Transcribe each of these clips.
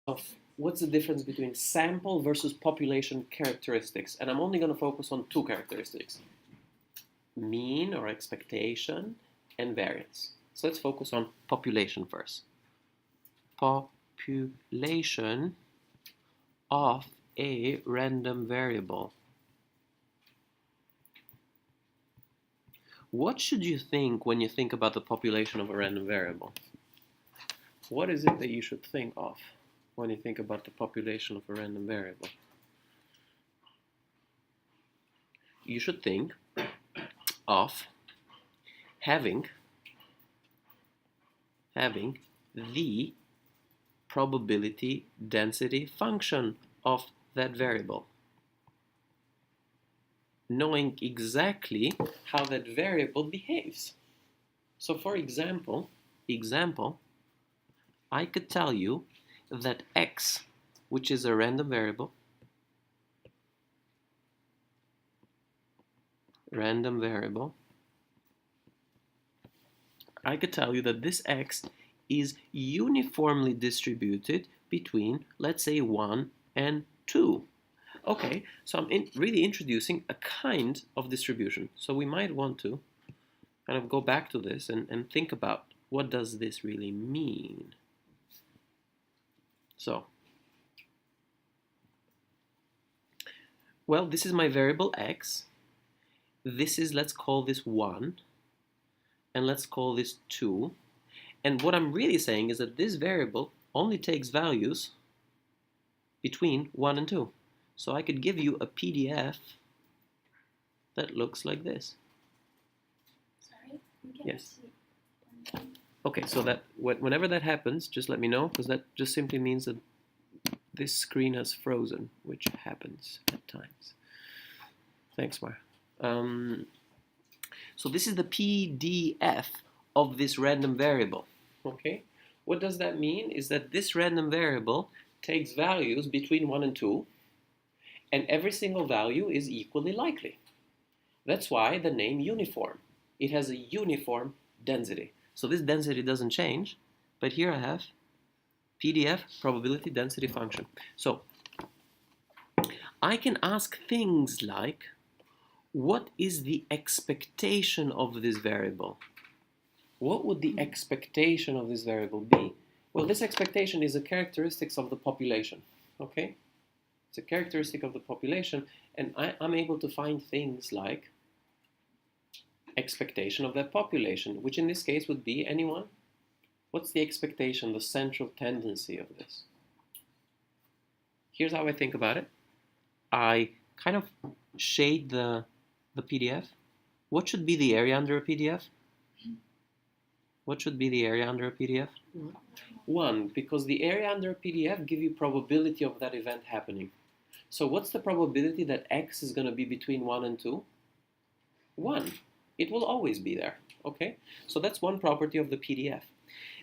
of what's the difference between sample versus population characteristics. And I'm only going to focus on two characteristics: mean or expectation and variance. So let's focus on population first. Population of a random variable. What should you think when you think about the population of a random variable? What is it that you should think of when you think about the population of a random variable? You should think of having the probability density function of that variable, knowing exactly how that variable behaves. So for example, I could tell you that x, which is a random variable, I could tell you that this x is uniformly distributed between, let's say, 1 and 2. Okay, so I'm really introducing a kind of distribution. So we might want to kind of go back to this and think about, what does this really mean? So, well, this is my variable x. This is, let's call this 1, and let's call this 2. And what I'm really saying is that this variable only takes values between 1 and 2. So I could give you a PDF that looks like this. Sorry? Yes. Okay, so that whenever that happens, just let me know, because that just simply means that this screen has frozen, which happens at times. Thanks, Mar. So this is the PDF of this random variable. Okay, what does that mean? Is that this random variable takes values between 1 and 2, and every single value is equally likely. That's why the name uniform. It has a uniform density. So this density doesn't change, but here I have PDF, probability density function. So I can ask things like, what is the expectation of this variable? What would the expectation of this variable be? Well, this expectation is a characteristic of the population, okay? It's a characteristic of the population, and I'm able to find things like expectation of that population, which in this case would be, anyone? What's the expectation, the central tendency of this? Here's how I think about it. I kind of shade the PDF. What should be the area under a PDF? What should be the area under a PDF? 1, because the area under a PDF gives you probability of that event happening. So what's the probability that x is going to be between 1 and 2? 1. It will always be there, okay? So that's one property of the PDF.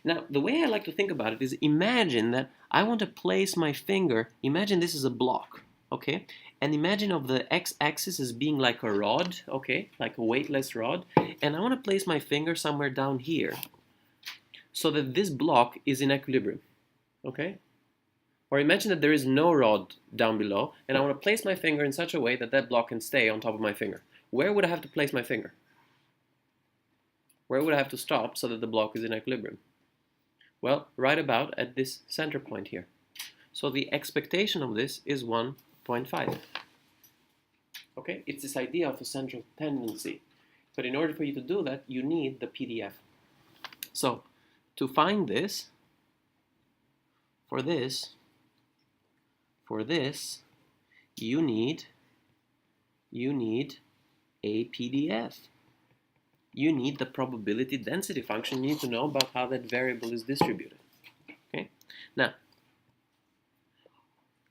Now, the way I like to think about it is, imagine that I want to place my finger, imagine this is a block, okay? And imagine of the x-axis as being like a rod, okay? Like a weightless rod. And I want to place my finger somewhere down here so that this block is in equilibrium, okay? Or imagine that there is no rod down below, and I want to place my finger in such a way that that block can stay on top of my finger. Where would I have to place my finger? Where would I have to stop so that the block is in equilibrium? Well, right about at this center point here. So the expectation of this is 1.5. Okay, it's this idea of a central tendency. But in order for you to do that, you need the PDF. So to find this, for this, you need a PDF. You need the probability density function. You need to know about how that variable is distributed. Okay? Now,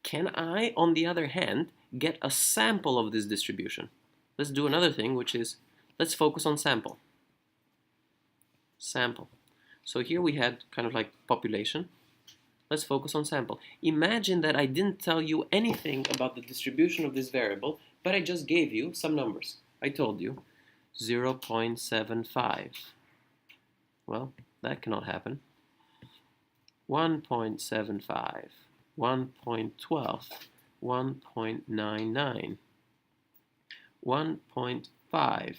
can I, on the other hand, get a sample of this distribution? Let's do another thing, which is, let's focus on sample. Sample. So here we had kind of like population. Let's focus on sample. Imagine that I didn't tell you anything about the distribution of this variable, but I just gave you some numbers. I told you 0.75. Well, that cannot happen. 1.75. 1.12, 1.99, 1.5.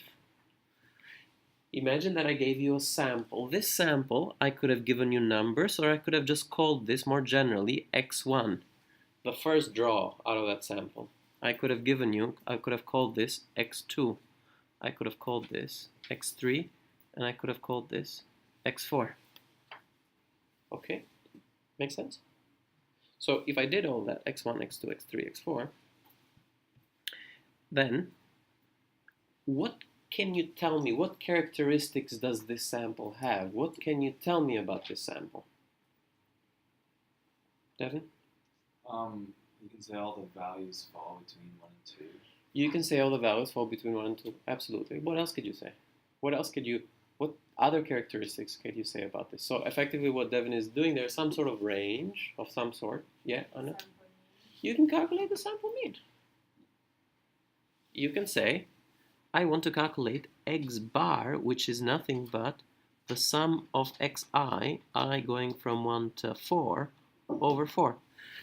Imagine that I gave you a sample. This sample, I could have given you numbers, or I could have just called this more generally x1, the first draw out of that sample. I could have called this x2. I could have called this x3, and I could have called this x4. Okay, makes sense? So if I did all that, x1, x2, x3, x4, then what can you tell me? What characteristics does this sample have? What can you tell me about this sample? Devin? You can say all the values fall between 1 and 2. You can say all the values fall between 1 and 2. Absolutely. What else could you say? What other characteristics could you say about this? So effectively what Devin is doing, there's some sort of range of some sort. Yeah, Anna? You can calculate the sample mean. You can say, I want to calculate x bar, which is nothing but the sum of xi, I going from 1 to 4, over 4.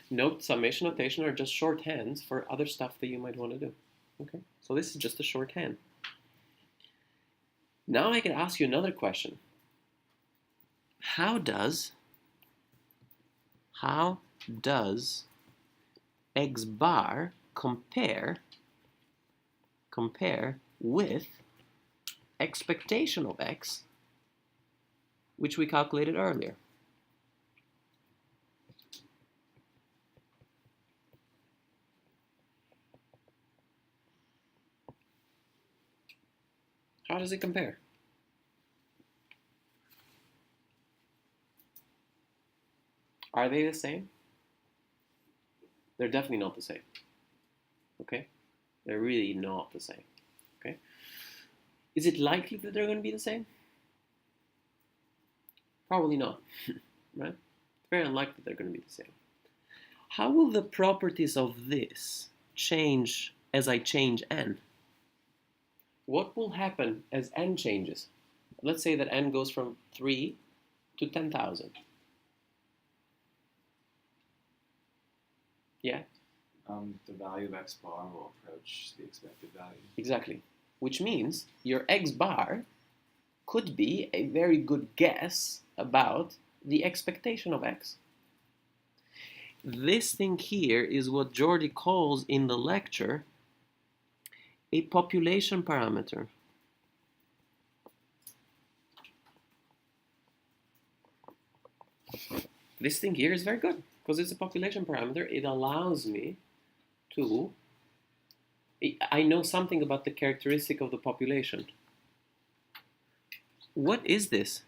Note, summation notation are just shorthands for other stuff that you might want to do. Okay, so this is just a shorthand. Now I can ask you another question. How does x bar compare with expectation of x, which we calculated earlier? How does it compare? Are they the same? They're definitely not the same. Okay? They're really not the same. Okay? Is it likely that they're going to be the same? Probably not. Right? It's very unlikely that they're going to be the same. How will the properties of this change as I change n? What will happen as n changes? Let's say that n goes from 3 to 10,000. Yeah? The value of x bar will approach the expected value. Exactly. Which means your x bar could be a very good guess about the expectation of x. This thing here is what Jordi calls in the lecture a population parameter. This thing here is very good because it's a population parameter. It allows me to, I know something about the characteristic of the population. What is this?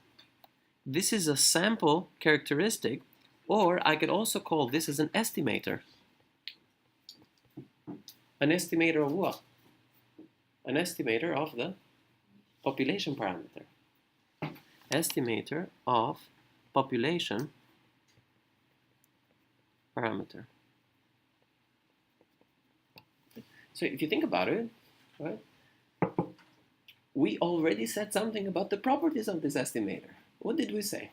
This is a sample characteristic, or I could also call this as an estimator. An estimator of what? An estimator of the population parameter. Estimator of population parameter. So if you think about it, right, we already said something about the properties of this estimator. What did we say?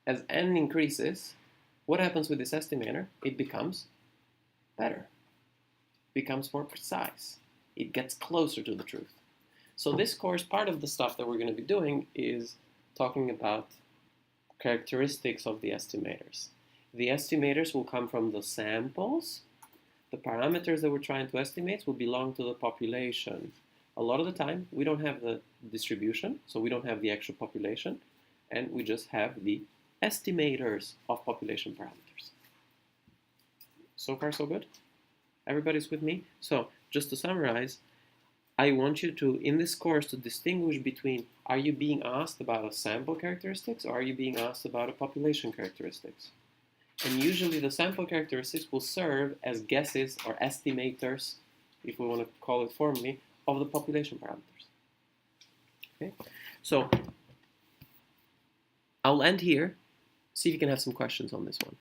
As n increases, what happens with this estimator? It becomes better, becomes more precise. It gets closer to the truth. So this course, part of the stuff that we're going to be doing is talking about characteristics of the estimators. The estimators will come from the samples. The parameters that we're trying to estimate will belong to the population. A lot of the time, we don't have the distribution, so we don't have the actual population, and we just have the estimators of population parameters. So far, so good? Everybody's with me? So, just to summarize, I want you to, in this course, to distinguish between, are you being asked about a sample characteristics, or are you being asked about a population characteristics? And usually the sample characteristics will serve as guesses or estimators, if we want to call it formally, of the population parameters. Okay? So I'll end here. See if you can have some questions on this one.